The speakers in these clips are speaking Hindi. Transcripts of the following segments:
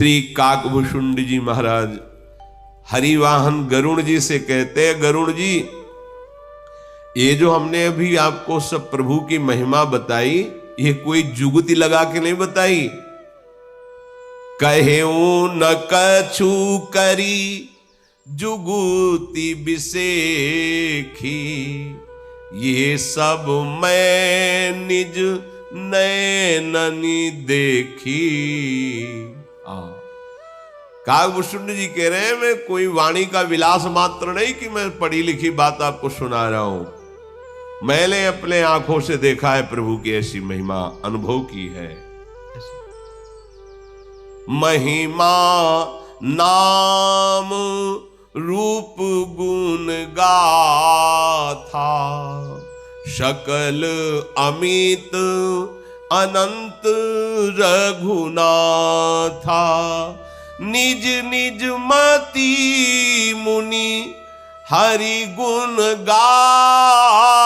श्री काकभूषुंड जी महाराज हरिवाहन गरुण जी से कहते हैं, गरुण जी ये जो हमने अभी आपको सब प्रभु की महिमा बताई, ये कोई जुगती लगा के नहीं बताई। कहेऊ न कछु करी जुगुती बिसेखी, ये सब मैं निज नैननी देखी। काकभूषुंड जी कह रहे हैं, मैं कोई वाणी का विलास मात्र नहीं कि मैं पढ़ी लिखी बात आपको सुना रहा हूं, मैंने अपने आंखों से देखा है, प्रभु की ऐसी महिमा अनुभव की है। महिमा नाम रूप गुण गाथा, सकल अमित अनंत रघुनाथा। निज निज मति मुनि हरि गुण गावही,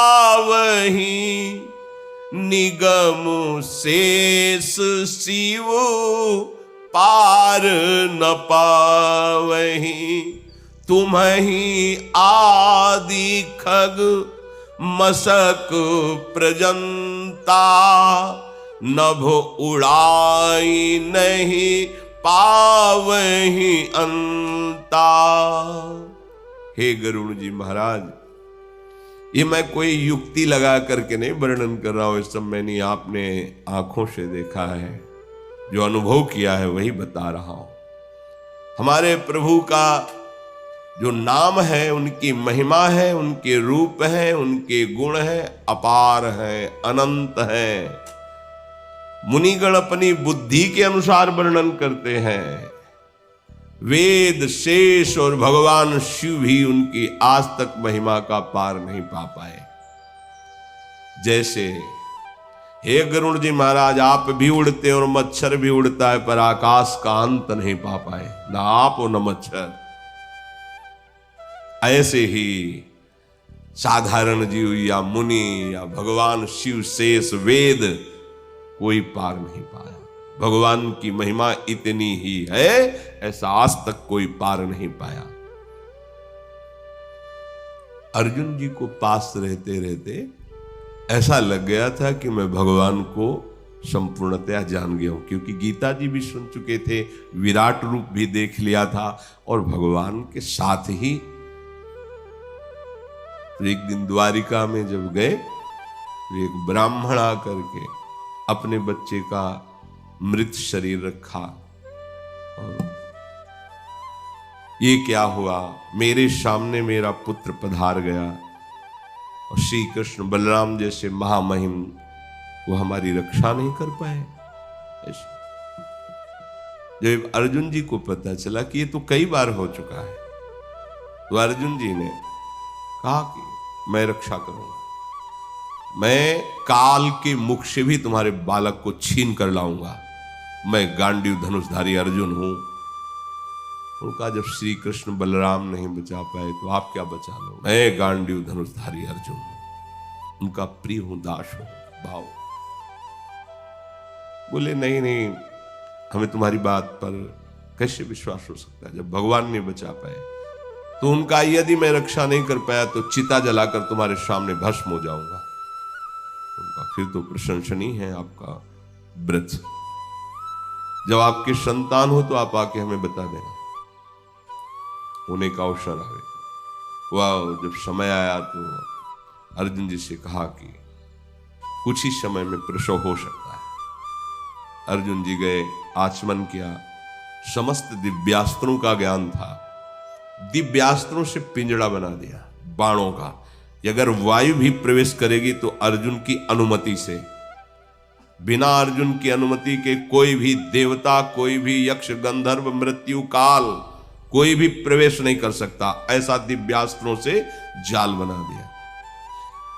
निगम शेष शिव पार न पावही। तुम्हि आदि खग मसक प्रजंता, नभ उड़ाई नहीं पावही अंता। हे गरुण जी महाराज, ये मैं कोई युक्ति लगा करके नहीं वर्णन कर रहा हूं, इस सब मैंने आपने आंखों से देखा है, जो अनुभव किया है वही बता रहा हूं। हमारे प्रभु का जो नाम है, उनकी महिमा है, उनके रूप है, उनके गुण है, अपार है, अनंत है। मुनिगण अपनी बुद्धि के अनुसार वर्णन करते हैं। वेद शेष और भगवान शिव भी उनकी आज तक महिमा का पार नहीं पा पाए। जैसे हे गरुण जी महाराज, आप भी उड़ते और मच्छर भी उड़ता है, पर आकाश का अंत नहीं पा पाए, ना आप और न मच्छर। ऐसे ही साधारण जीव या मुनि या भगवान शिव शेष वेद कोई पार नहीं पाया। भगवान की महिमा इतनी ही है, ऐसा आज तक कोई पार नहीं पाया। अर्जुन जी को पास रहते रहते ऐसा लग गया था कि मैं भगवान को संपूर्णतया जान गया हूं, क्योंकि गीता जी भी सुन चुके थे, विराट रूप भी देख लिया था, और भगवान के साथ ही। तो एक दिन द्वारिका में जब गए तो एक ब्राह्मण आकर के अपने बच्चे का मृत शरीर रखा, और ये क्या हुआ, मेरे सामने मेरा पुत्र पधार गया, और श्री कृष्ण बलराम जैसे महामहिम वो हमारी रक्षा नहीं कर पाए। ऐसे जब अर्जुन जी को पता चला कि ये तो कई बार हो चुका है, तो अर्जुन जी ने कहा कि मैं रक्षा करूंगा, मैं काल के मुख से भी तुम्हारे बालक को छीन कर लाऊंगा, मैं गांडीव धनुषधारी अर्जुन हूं। उनका जब श्री कृष्ण बलराम नहीं बचा पाए तो आप क्या बचा लो, मैं गांडीव धनुषधारी अर्जुन हूं, उनका प्रिय हूं, दास हूं, भाव। बोले नहीं नहीं, हमें तुम्हारी बात पर कैसे विश्वास हो सकता है, जब भगवान नहीं बचा पाए। तो उनका यदि मैं रक्षा नहीं कर पाया तो चिता जलाकर तुम्हारे सामने भस्म हो जाऊंगा। उनका फिर तो प्रशंसनीय है आपका व्रत, जब आपके संतान हो तो आप आके हमें बता देना, होने का अवसर आवे। वाह, जब समय आया तो अर्जुन जी से कहा कि कुछ ही समय में प्रसव हो सकता है। अर्जुन जी गए, आचमन किया, समस्त दिव्यास्त्रों का ज्ञान था, दिव्यास्त्रों से पिंजड़ा बना दिया बाणों का, कि अगर वायु भी प्रवेश करेगी तो अर्जुन की अनुमति से, बिना अर्जुन की अनुमति के कोई भी देवता, कोई भी यक्ष गंधर्व मृत्यु काल कोई भी प्रवेश नहीं कर सकता। ऐसा दिव्यास्त्रों से जाल बना दिया।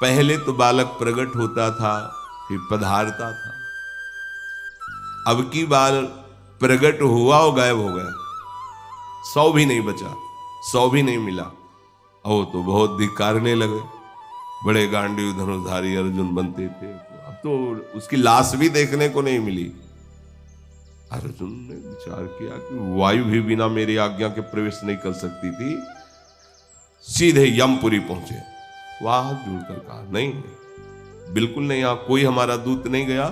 पहले तो बालक प्रकट होता था, फिर पधारता था, अब की बार प्रकट हुआ और गायब हो गया, 100 भी नहीं बचा, 100 भी नहीं मिला। और तो बहुत धिक्कारने लगे, बड़े गांडीव धनुषधारी अर्जुन बनते थे, अब तो उसकी लाश भी देखने को नहीं मिली। अर्जुन ने विचार किया कि वायु भी बिना मेरी आज्ञा के प्रवेश नहीं कर सकती थी। सीधे यमपुरी पहुंचे, वहां जुड़कर कहा नहीं नहीं, बिल्कुल नहीं, यहां कोई हमारा दूत नहीं गया,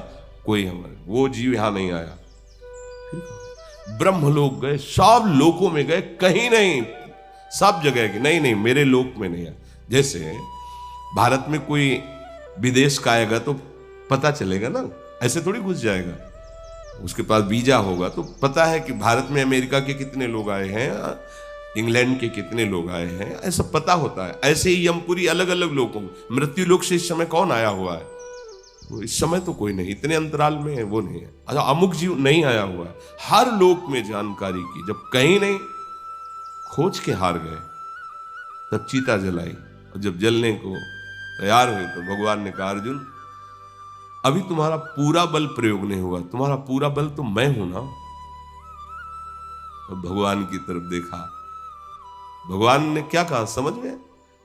कोई हमारे वो जीव यहां नहीं आया। ब्रह्मलोक गए, सब लोकों में गए, कहीं नहीं, सब जगह के नहीं नहीं मेरे लोक में नहीं है। जैसे भारत में कोई विदेश का आएगा तो पता चलेगा ना, ऐसे थोड़ी घुस जाएगा, उसके पास वीजा होगा तो पता है कि भारत में अमेरिका के कितने लोग आए हैं, इंग्लैंड के कितने लोग आए हैं, ऐसा पता होता है। ऐसे ही यमपुरी अलग अलग लोगों, मृत्यु लोक से इस समय कौन आया हुआ है, तो इस समय तो कोई नहीं, इतने अंतराल में है वो नहीं है। अच्छा, अमुक जीव नहीं आया हुआ है, हर लोक में जानकारी की, जब कहीं नहीं खोज के हार गए तब चीता जलाई, और जब जलने को तैयार हुए तो भगवान ने कहा अर्जुन अभी तुम्हारा पूरा बल प्रयोग नहीं हुआ, तुम्हारा पूरा बल तो मैं हूं ना। तो भगवान की तरफ देखा, भगवान ने क्या कहा समझ में,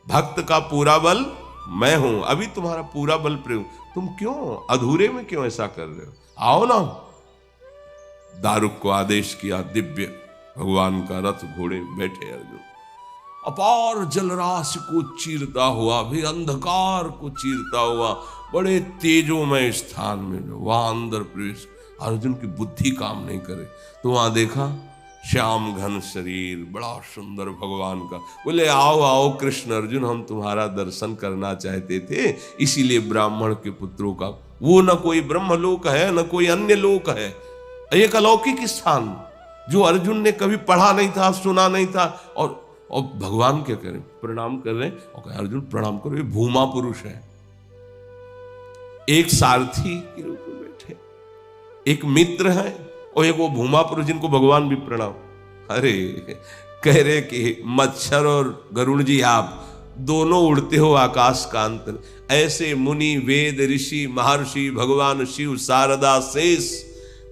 भक्त का पूरा बल मैं हूं, अभी तुम्हारा पूरा बल प्रयोग, तुम क्यों अधूरे में क्यों ऐसा कर रहे हो, आओ ना। दारुक को आदेश किया, दिव्य भगवान का रथ घोड़े बैठे अर्जुन, अपार जलराशि को चीरता हुआ, फिर अंधकार को चीरता हुआ, बड़े तेजोमय स्थान में जो वहां अंदर प्रवेश, अर्जुन की बुद्धि काम नहीं करे तो वहां देखा श्याम घन शरीर, बड़ा सुंदर भगवान का। बोले आओ आओ कृष्ण, अर्जुन हम तुम्हारा दर्शन करना चाहते थे, इसीलिए ब्राह्मण के पुत्रों का वो न कोई ब्रह्मलोक है न कोई अन्य लोक है, एक अलौकिक स्थान जो अर्जुन ने कभी पढ़ा नहीं था, सुना नहीं था। और भगवान क्या करें, प्रणाम कर रहे हैं और कहे अर्जुन प्रणाम करो, ये भूमा पुरुष है, एक सारथी के रूप में बैठे, एक मित्र है और एक वो भूमा पुरुष जिनको भगवान भी प्रणाम। अरे कह रहे कि मच्छर और गरुण जी आप दोनों उड़ते हो आकाश का अंतर, ऐसे मुनि वेद ऋषि महर्षि भगवान शिव शारदा शेष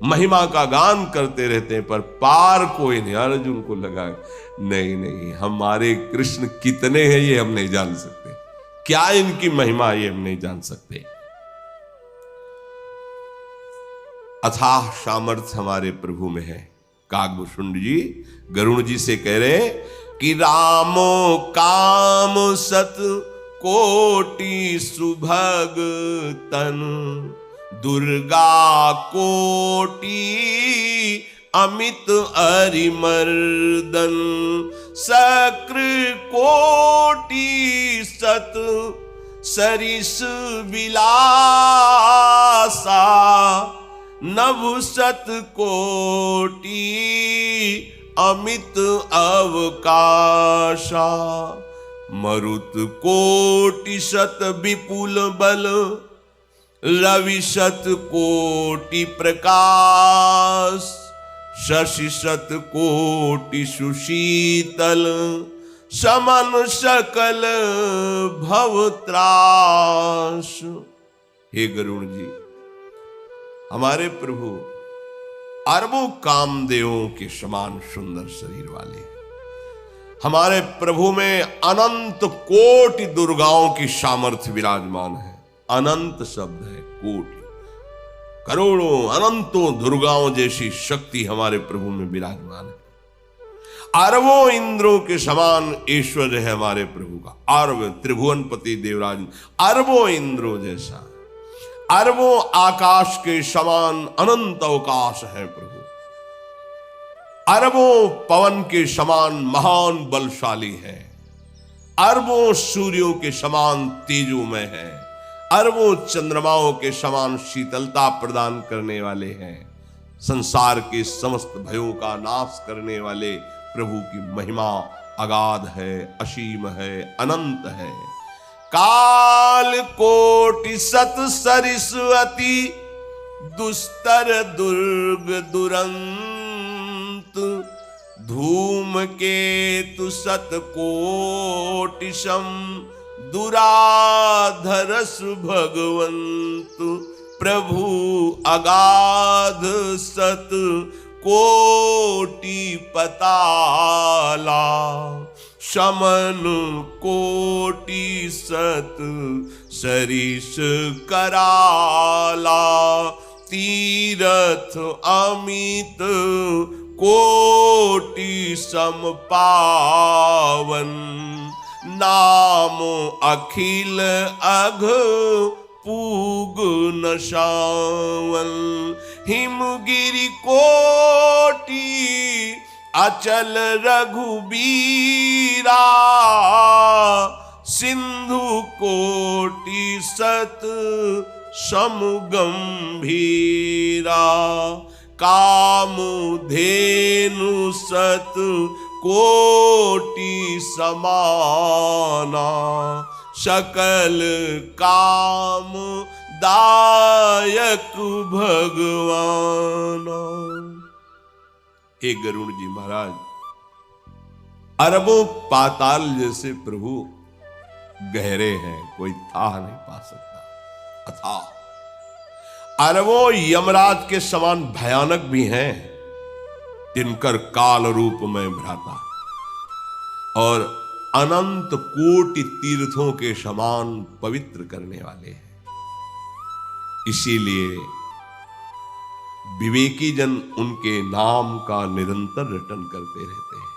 महिमा का गान करते रहते हैं, पर पार कोई नहीं। अर्जुन को लगा नहीं नहीं हमारे कृष्ण कितने हैं ये हम नहीं जान सकते, क्या इनकी महिमा ये हम नहीं जान सकते। अथाह सामर्थ्य हमारे प्रभु में है। कागभूषुंड जी गरुण जी से कह रहे कि रामो काम सत कोटि सुभग तन, दुर्गा कोटि अमित अरिमर्दन, शक्र कोटि सत सरिस विलासा, नभ सत कोटि अमित अवकाशा, मरुत कोटि सत विपुल बल, रवि सत कोटि प्रकाश, शशि सत कोटि सुशीतल, समन सकल भवत्रास। हे गरुण जी हमारे प्रभु अरबों कामदेवों के समान सुंदर शरीर वाले, हमारे प्रभु में अनंत कोटि दुर्गाओं की सामर्थ्य विराजमान है। अनंत शब्द है, कोटि करोड़ों अनंतों दुर्गाओं जैसी शक्ति हमारे प्रभु में विराजमान है। अरबों इंद्रों के समान ऐश्वर्य है हमारे प्रभु का, अरब त्रिभुवनपति देवराज, अरबों इंद्रों जैसा, अरबों आकाश के समान अनंत अवकाश है प्रभु, अरबों पवन के समान महान बलशाली है, अरबों सूर्यों के समान तेजोमय है, अरबों चंद्रमाओं के समान शीतलता प्रदान करने वाले हैं। संसार के समस्त भयों का नाश करने वाले प्रभु की महिमा अगाध है, असीम है, अनंत है। काल कोटि सत सरिस्वती, दुस्तर दुर्ग दुरंत, धूम केतु सत कोटि सम, दुराधरस भगवंत, प्रभु अगाध सत कोटि पताला, शमन कोटि सत सरिस कराला, तीरथ अमित कोटि सम पावन, नाम अखिल अघ पूग न सावन। हिमगिरि कोटि अचल रघुबीरा, सिंधु कोटि सत समगंभीरा। कामधेनु सत कोटि समाना, सकल काम दायक भगवान। हे गरुड़ जी महाराज, अरबों पाताल जैसे प्रभु गहरे हैं, कोई था नहीं पा सकता। अथाह अरबों यमराज के समान भयानक भी हैं, दिनकर काल रूप में भ्राता, और अनंत कोटि तीर्थों के समान पवित्र करने वाले हैं। इसीलिए विवेकी जन उनके नाम का निरंतर रटन करते रहते हैं,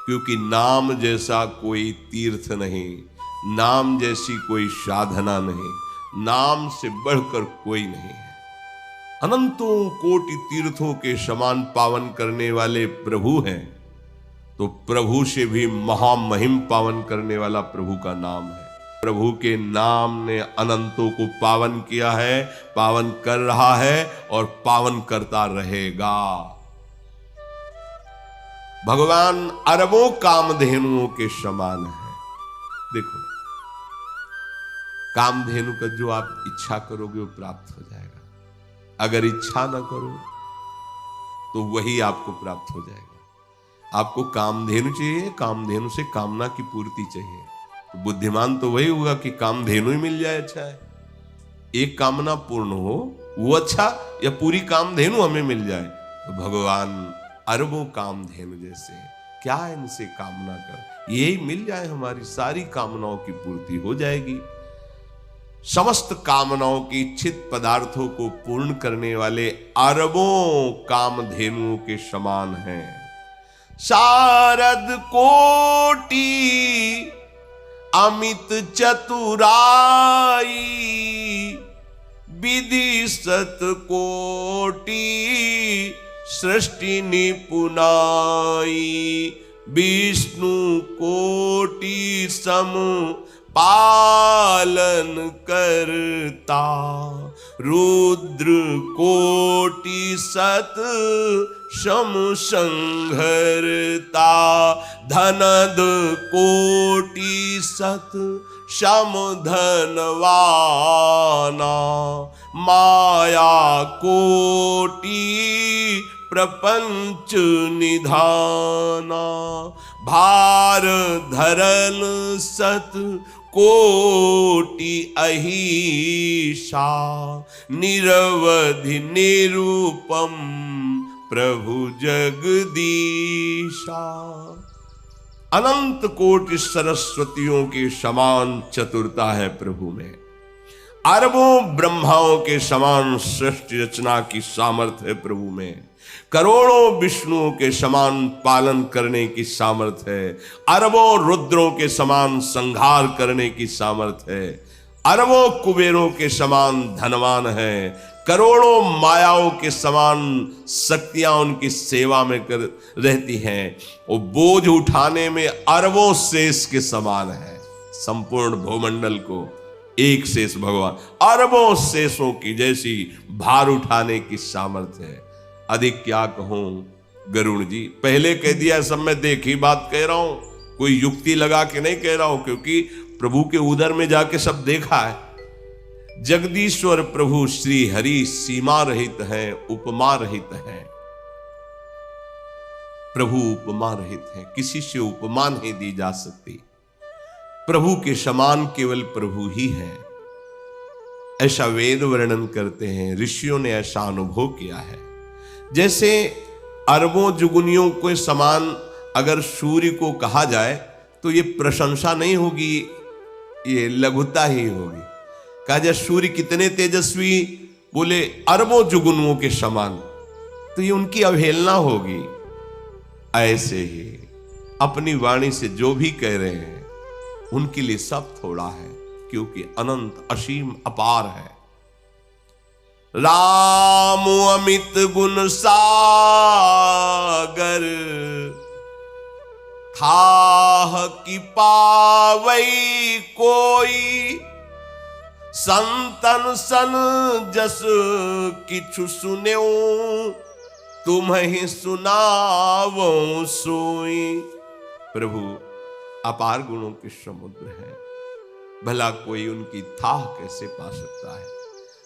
क्योंकि नाम जैसा कोई तीर्थ नहीं, नाम जैसी कोई साधना नहीं, नाम से बढ़कर कोई नहीं है। अनंतों कोटि तीर्थों के समान पावन करने वाले प्रभु हैं, तो प्रभु से भी महामहिम पावन करने वाला प्रभु का नाम है। प्रभु के नाम ने अनंतों को पावन किया है, पावन कर रहा है और पावन करता रहेगा। भगवान अरबों कामधेनुओं के समान है। देखो, कामधेनु का जो आप इच्छा करोगे वो प्राप्त हो जाएगा, अगर इच्छा ना करो तो वही आपको प्राप्त हो जाएगा। आपको कामधेनु चाहिए, कामधेनु से कामना की पूर्ति चाहिए, तो बुद्धिमान तो वही होगा कि कामधेनु ही मिल जाए। अच्छा है, एक कामना पूर्ण हो वो अच्छा, या पूरी कामधेनु हमें मिल जाए। तो भगवान अरबों कामधेनु जैसे, क्या इनसे कामना कर, यही मिल जाए हमारी सारी कामनाओं की पूर्ति हो जाएगी। समस्त कामनाओं की इच्छित पदार्थों को पूर्ण करने वाले अरबों कामधेनुओं के समान हैं। शारद कोटि अमित चतुराई, विधि सत कोटि सृष्टि निपुनाई। विष्णु कोटि सम पालन करता, रुद्र कोटि सत सम संहरता। धनद कोटि सत सम धनवाना, माया कोटि प्रपंच निधाना। भार धरल सत कोटि अहिषा, निरवधि निरूपम प्रभु जगदीशा। अनंत कोटि सरस्वतियों के समान चतुरता है प्रभु में, अरबों ब्रह्माओं के समान सृष्टि रचना की सामर्थ्य है प्रभु में, करोड़ों विष्णुओं के समान पालन करने की सामर्थ्य है, अरबों रुद्रों के समान संहार करने की सामर्थ्य है, अरबों कुबेरों के समान धनवान है, करोड़ों मायाओं के समान शक्तियां उनकी सेवा में कर रहती हैं। वो बोझ उठाने में अरबों शेष के समान है। संपूर्ण भूमंडल को एक शेष भगवान अरबों शेषों की जैसी भार उठाने की सामर्थ्य है। अधिक क्या कहूं गरुड़ जी, पहले कह दिया, सब मैं देखी बात कह रहा हूं, कोई युक्ति लगा के नहीं कह रहा हूं, क्योंकि प्रभु के उदर में जाके सब देखा है। जगदीश्वर प्रभु श्री हरि सीमा रहित हैं, उपमा रहित हैं। प्रभु उपमा रहित हैं, किसी से उपमा नहीं दी जा सकती। प्रभु के समान केवल प्रभु ही है, ऐसा वेद वर्णन करते हैं, ऋषियों ने ऐसा अनुभव किया है। जैसे अरबों जुगुनियों के समान अगर सूर्य को कहा जाए तो ये प्रशंसा नहीं होगी, ये लघुता ही होगी। कहा जाए सूर्य कितने तेजस्वी, बोले अरबों जुगनुओं के समान, तो ये उनकी अवहेलना होगी। ऐसे ही अपनी वाणी से जो भी कह रहे हैं उनके लिए सब थोड़ा है, क्योंकि अनंत असीम अपार है। राम अमित गुण सागर, थाह कि पावई कोई, संतन सन जस किछु सुन्यो, तुम्हें सुनावो सोई। प्रभु अपार गुणों के समुद्र है, भला कोई उनकी थाह कैसे पा सकता है।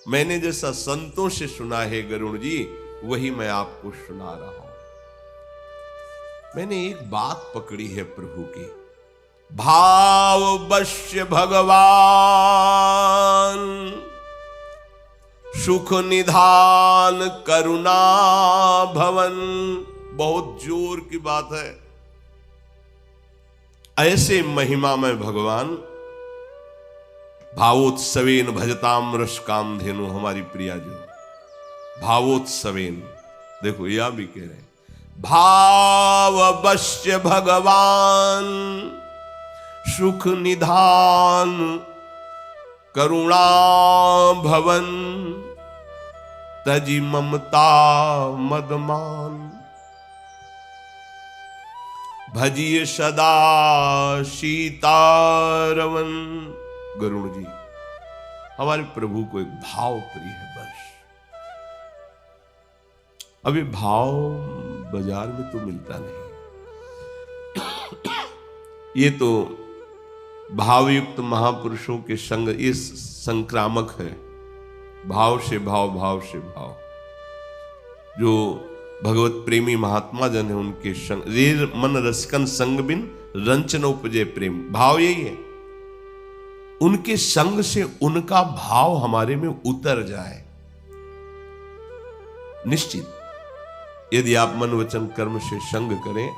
मैंने जैसा संतों से सुना है गरुड़ जी, वही मैं आपको सुना रहा हूं। मैंने एक बात पकड़ी है प्रभु की, भाव वश्य भगवान, सुख निधान करुणा भवन। बहुत जोर की बात है। ऐसे महिमा में भगवान भावोत्सवेन भजताम रस काम धेनु, हमारी प्रिया जो भावोत्सवेन, देखो यह भी कह रहे हैं, भाव वश्य भगवान, सुख निधान करुणा भवन, तजी ममता मदमान, भजिए सदा सीतारवन। गरुड़ जी, हमारे प्रभु को एक भाव प्रिय है बस। अभी भाव बाजार में तो मिलता नहीं। ये तो भावयुक्त महापुरुषों के संग, ये संक्रामक है। भाव से भाव, भाव से भाव। जो भगवत प्रेमी महात्मा जन है उनके संग, रेर मन रसिकन संग बिन रंचन उपजे प्रेम, भाव यही है। उनके संग से उनका भाव हमारे में उतर जाए। निश्चित यदि आप मन वचन कर्म से संग करें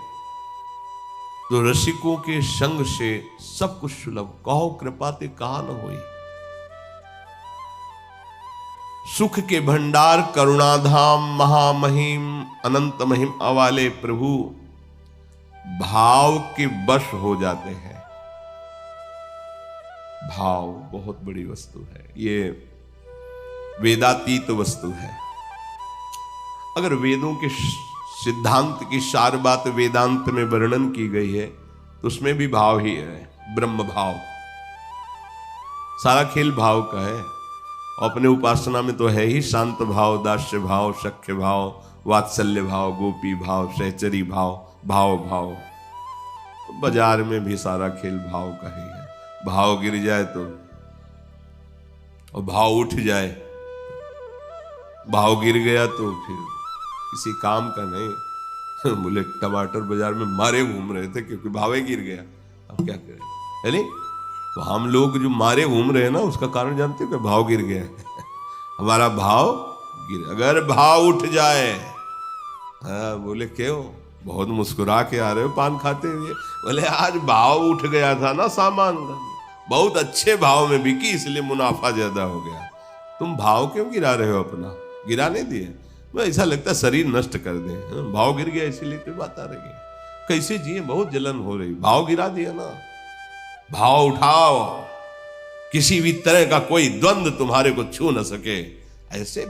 तो रसिकों के संग से सब कुछ सुलभ। कहो कृपाते कहा न होई। सुख के भंडार करुणाधाम महामहिम अनंत महिम अवाले प्रभु भाव के वश हो जाते हैं। भाव बहुत बड़ी वस्तु है, ये वेदातीत वस्तु है। अगर वेदों के सिद्धांत की सार बात वेदांत में वर्णन की गई है तो उसमें भी भाव ही है, ब्रह्म भाव। सारा खेल भाव का है। अपने उपासना में तो है ही शांत भाव, दास्य भाव, सख्य भाव, वात्सल्य भाव, गोपी भाव, सहचरी भाव, भाव भाव। बाजार में भी सारा खेल भाव का ही है। भाव गिर जाए तो और भाव उठ जाए, भाव गिर गया तो फिर किसी काम का नहीं। बोले टमाटर बाजार में मारे घूम रहे थे क्योंकि भाव ही गिर गया, अब क्या करें। है नहीं? तो हम लोग जो मारे घूम रहे हैं ना, उसका कारण जानते हो कि भाव गिर गया है। हमारा भाव गिर, अगर भाव उठ जाए, हाँ बोले क्यों बहुत मुस्कुरा के आ रहे हो पान खाते हुए? बोले आज भाव उठ गया था ना, सामान बहुत अच्छे भाव में बिकी इसलिए मुनाफा ज्यादा हो गया। तुम भाव क्यों गिरा रहे हो अपना? गिरा नहीं दिए, ऐसा लगता है शरीर नष्ट कर दे। भाव गिर गया इसीलिए तो बात आ रही है। कैसे जिए, बहुत जलन हो रही, भाव गिरा दिया ना। भाव उठाओ, किसी भी तरह का कोई द्वंद्व तुम्हारे को छू न सके, ऐसे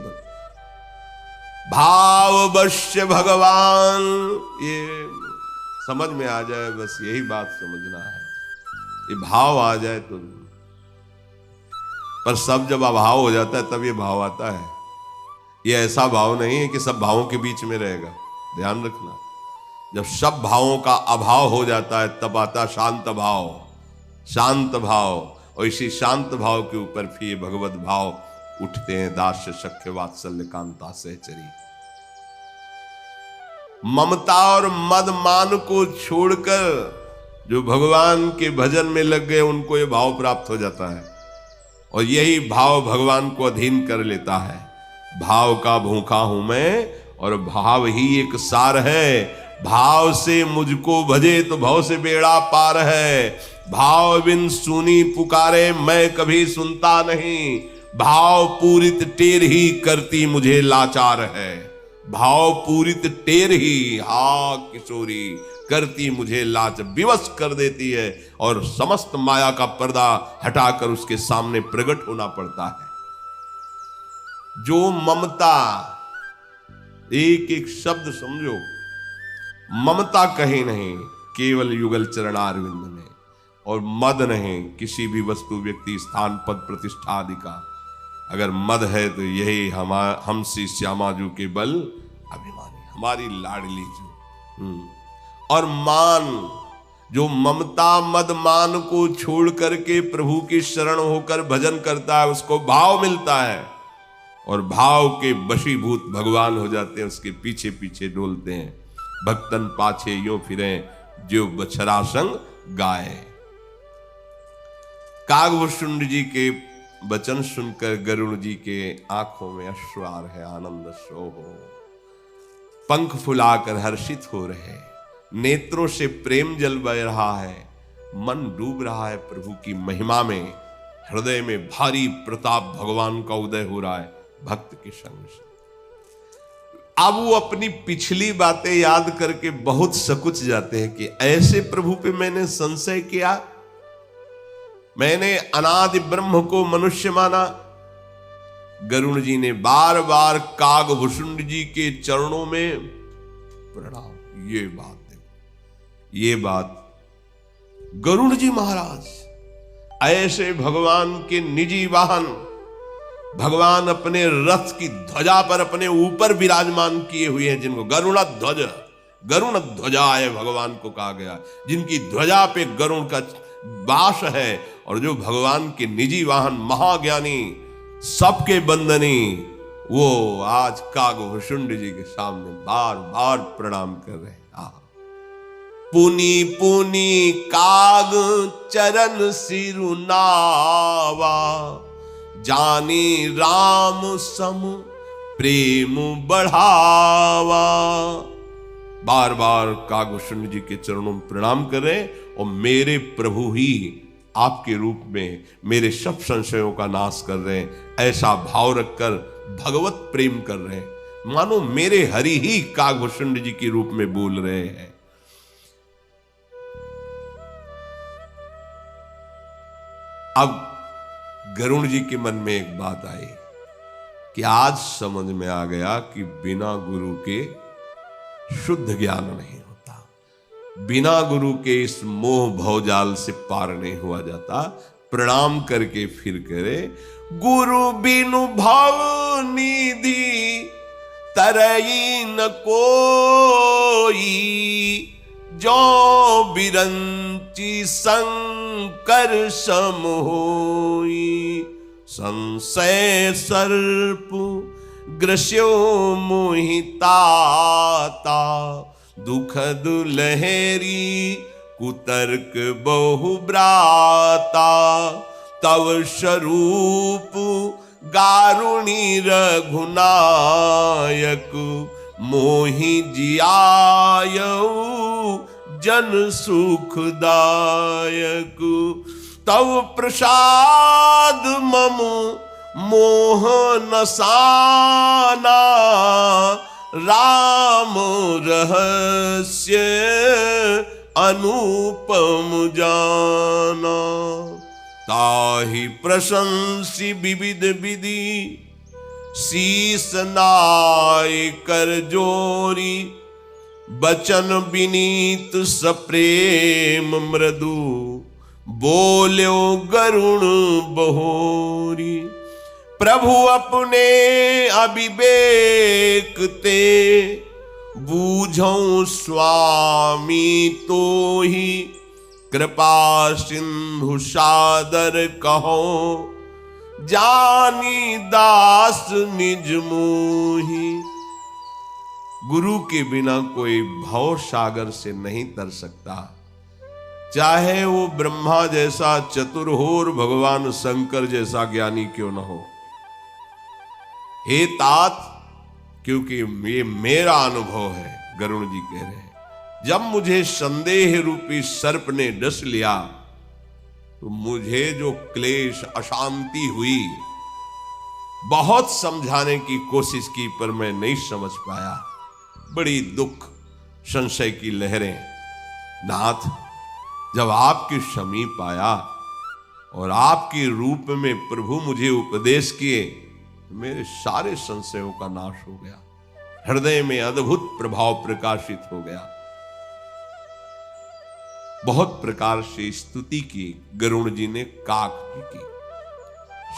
भाव वश्य भगवान। ये समझ में आ जाए, बस यही बात समझना है। ये भाव आ जाए तो, पर सब जब अभाव हो जाता है तब ये भाव आता है। ये ऐसा भाव नहीं है कि सब भावों के बीच में रहेगा, ध्यान रखना। जब सब भावों का अभाव हो जाता है तब आता शांत भाव। शांत भाव, और इसी शांत भाव के ऊपर फिर भगवत भाव उठते हैं। दास्य सख्य वात्सल्य कांता सहचरी। ममता और मद मान को छोड़कर जो भगवान के भजन में लग गए उनको ये भाव प्राप्त हो जाता है, और यही भाव भगवान को अधीन कर लेता है। भाव का भूखा हूं मैं, और भाव ही एक सार है। भाव से मुझको भजे तो भाव से बेड़ा पार है। भाव बिन सुनी पुकारे मैं कभी सुनता नहीं। भाव पूरित टेर ही करती मुझे लाचार है। भाव पूरित टेर ही हा किशोरी करती मुझे लाच, विवश कर देती है और समस्त माया का पर्दा हटाकर उसके सामने प्रकट होना पड़ता है। जो ममता, एक एक शब्द समझो, ममता कहीं नहीं, केवल युगल चरणारविंद में, और मद नहीं किसी भी वस्तु, व्यक्ति, स्थान, पद, प्रतिष्ठा आदि का। अगर मद है तो यही हमसी श्यामा जू के बल अभिमानी, हमारी लाडली जू। और मान, जो ममता मद मान को छोड़ करके प्रभु की शरण होकर भजन करता है, उसको भाव मिलता है और भाव के वशीभूत भगवान हो जाते हैं, उसके पीछे पीछे डोलते हैं। भक्तन पाछे यूं फिरे जो बछड़ा संग गाए। कागभूषुंड जी के वचन सुनकर गरुड़ जी के आंखों में अश्रु आ रहे, आनंद सो हो, पंख फुलाकर हर्षित हो रहे, नेत्रों से प्रेम जल बह रहा है, मन डूब रहा है प्रभु की महिमा में, हृदय में भारी प्रताप भगवान का उदय हो रहा है भक्त के संग से। अब वो अपनी पिछली बातें याद करके बहुत सकुच जाते हैं कि ऐसे प्रभु पे मैंने संशय किया, मैंने अनादि ब्रह्म को मनुष्य माना। गरुड़ जी ने बार बार कागभूषुंड जी के चरणों में प्रणाम। ये बात देखो, ये बात गरुड़ जी महाराज ऐसे भगवान के निजी वाहन, भगवान अपने रथ की ध्वजा पर अपने ऊपर विराजमान किए हुए हैं, जिनको गरुड़ ध्वजा है भगवान को कहा गया, जिनकी ध्वजा पे गरुड़ का वास है, और जो भगवान के निजी वाहन महाज्ञानी सबके बंदनी, वो आज कागभूषुंड जी के सामने बार बार प्रणाम कर रहे हैं। पुनि पुनि काग चरण सिरुनावा, जानी राम सम प्रेम बढ़ावा। बार बार कागभूषुंड जी के चरणों में प्रणाम कर रहे हैं और मेरे प्रभु ही आपके रूप में मेरे सब संशयों का नाश कर रहे हैं, ऐसा भाव रखकर भगवत प्रेम कर रहे हैं, मानो मेरे हरि ही कागभूषुंड जी के रूप में बोल रहे हैं। अब गरुड़ जी के मन में एक बात आई कि आज समझ में आ गया कि बिना गुरु के शुद्ध ज्ञान नहीं होता, बिना गुरु के इस मोह भवजाल से पार नहीं हुआ जाता। प्रणाम करके फिर करे, गुरु बिनु भव निधि तरई न कोई, जो बिरंची शंकर सम होई। संशय सर्प ग्रस्यो मोहिताता, दुख दुलहरी कुतर्क बहु ब्राता। तव स्वरूप गारुणी रघुनायक, मोहि जियायऊ जन सुखदायक। तव प्रसाद मम मोह नसाना, राम रहस्य अनुपम जाना। ताहि प्रशंसी विविध विधि, शीस नाय कर जोरी। बचन विनीत सप्रेम मृदु, बोल्यो गरुण बहोरी। प्रभु अपने अविवेक ते, बूझऊं स्वामी तो ही। कृपा सिंधु सादर कहो, जानी दास निज मोही। गुरु के बिना कोई भव सागर से नहीं तर सकता, चाहे वो ब्रह्मा जैसा चतुर हो और भगवान शंकर जैसा ज्ञानी क्यों न हो। हे तात, क्योंकि ये मेरा अनुभव है, गरुड़ जी कह रहे हैं, जब मुझे संदेह रूपी सर्प ने डस लिया तो मुझे जो क्लेश अशांति हुई बहुत समझाने की कोशिश की पर मैं नहीं समझ पाया। बड़ी दुख संशय की लहरें। नाथ, जब आपके समीप आया और आपके रूप में प्रभु मुझे उपदेश किए, मेरे सारे संशयों का नाश हो गया। हृदय में अद्भुत प्रभाव प्रकाशित हो गया। बहुत प्रकार से स्तुति की गरुड़ जी ने काक जी की।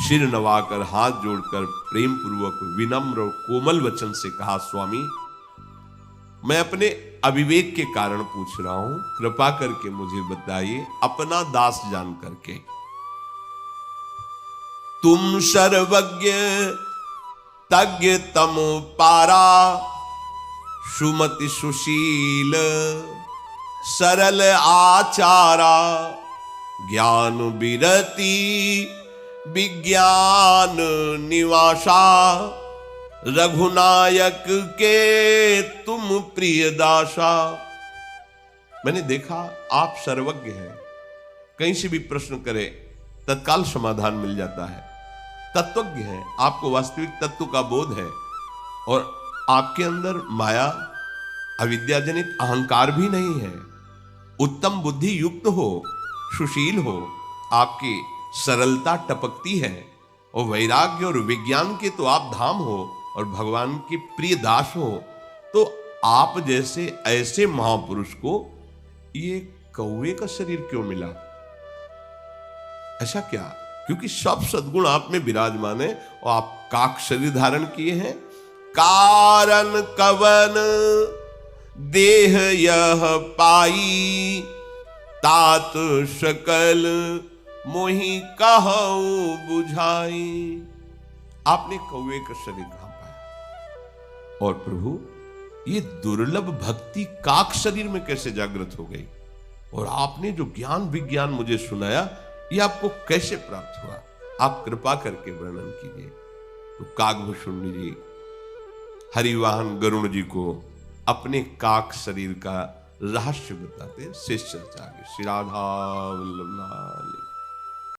सिर नवाकर हाथ जोड़कर प्रेम पूर्वक विनम्र और कोमल वचन से कहा, स्वामी, मैं अपने अविवेक के कारण पूछ रहा हूं, कृपा करके मुझे बताइए, अपना दास जान करके। तुम सर्वज्ञ तज्ञ तम पारा, सुमति सुशील सरल आचारा, ज्ञान विरति विज्ञान निवासा, रघुनायक के तुम प्रिय दासा। मैंने देखा आप सर्वज्ञ हैं, कहीं से भी प्रश्न करें तत्काल समाधान मिल जाता है। तत्वज्ञ है, आपको वास्तविक तत्व का बोध है और आपके अंदर माया अविद्याजनित अहंकार भी नहीं है। उत्तम बुद्धि युक्त हो, सुशील हो, आपकी सरलता टपकती है और वैराग्य और विज्ञान के तो आप धाम हो और भगवान के प्रिय दास हो। तो आप जैसे ऐसे महापुरुष को ये कौवे का शरीर क्यों मिला? ऐसा क्या? क्योंकि सब सद्गुण आप में विराजमान है और आप काक शरीर धारण किए हैं। कारण कवन देह यह पाई, तात सकल मोहि कहूं बुझाई। आपने कौवे का शरीर कहां पाया? और प्रभु, ये दुर्लभ भक्ति काक शरीर में कैसे जागृत हो गई? और आपने जो ज्ञान विज्ञान मुझे सुनाया, ये आपको कैसे प्राप्त हुआ? आप कृपा करके वर्णन कीजिए। तो काकभूषण जी हरिवाहन गरुड़ जी को अपने काक शरीर का रहस्य बताते शेष चर्चा आगे। श्री राधा वल्लभ लाल।